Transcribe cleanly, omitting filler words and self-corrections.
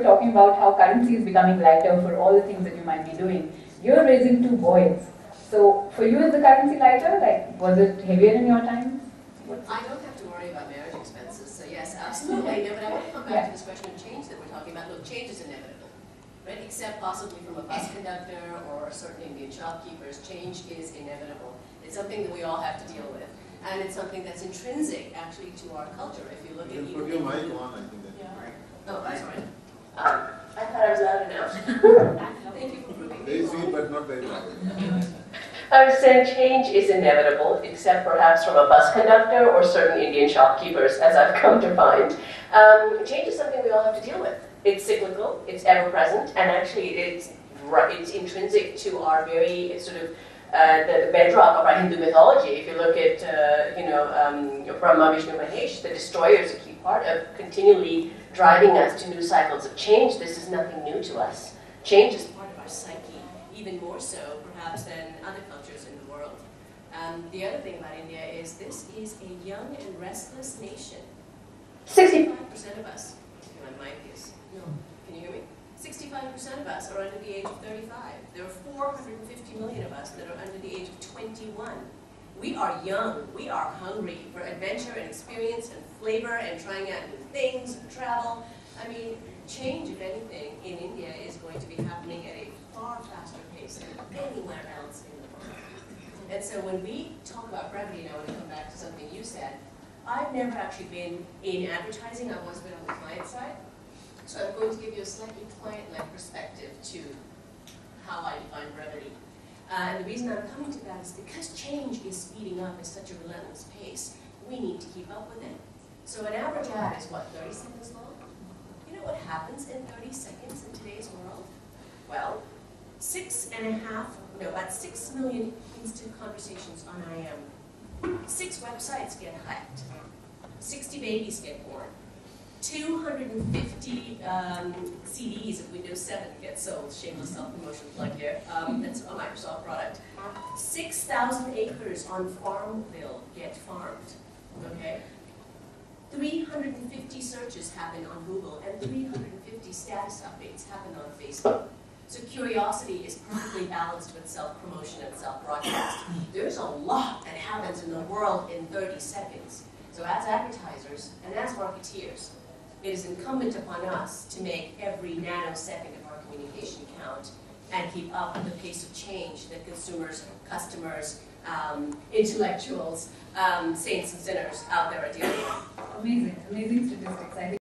Talking about how currency is becoming lighter for all the things that you might be doing. You're raising two boys. So for you, is the currency lighter? Like, was it heavier in your time? I don't have to worry about marriage expenses, so yes, absolutely. No, but I want to come back to this question of change that we're talking about. Look, change is inevitable, right? Except possibly from a bus conductor or certain Indian shopkeepers, change is inevitable. It's something that we all have to deal with. And it's something that's intrinsic, actually, to our culture. If you look at put your mic on, I think that's right. Oh, I'm sorry. I thought I was loud enough. Thank you for proving very sweet, but not very loud. I was saying change is inevitable, except perhaps from a bus conductor or certain Indian shopkeepers, as I've come to find. Change is something we all have to deal with. It's cyclical, it's ever-present, and actually it's intrinsic to our very sort of the bedrock of our Hindu mythology. If you look at, Brahma, Vishnu, Mahesh, the destroyer is a key part of continually driving us to new cycles of change. This is nothing new to us. Change is part of our psyche, even more so, perhaps, than other cultures in the world. The other thing about India is this is a young and restless nation. 65% of us, my mic is, no, can you hear me? 65% of us are under the age of 35. There are 450 million of us that are under the age of 21. We are young, we are hungry for adventure and experience and flavor and trying out new things and travel. I mean, change, if anything, in India is going to be happening at a far faster pace than anywhere else in the world. And so when we talk about brevity, and I want to come back to something you said, I've never actually been in advertising, I've always been on the client side. So I'm going to give you a slightly client-like perspective to how I define brevity. And the reason I'm coming to that is because change is speeding up at such a relentless pace, we need to keep up with it. So an average ad is what, 30 seconds long? You know what happens in 30 seconds in today's world? Well, about 6 million instant conversations on IM. 6 websites get hacked. 60 babies get born. 250 CDs of Windows 7 get sold. Shameless self-promotion plug here. That's a Microsoft product. 6,000 acres on Farmville get farmed. Okay? 350 searches happen on Google, and 350 status updates happen on Facebook. So curiosity is perfectly balanced with self-promotion and self-broadcast. There's a lot that happens in the world in 30 seconds. So as advertisers and as marketeers, it is incumbent upon us to make every nanosecond of our communication count and keep up with the pace of change that consumers, customers, intellectuals, saints and sinners out there are dealing with. Amazing, amazing statistics. I think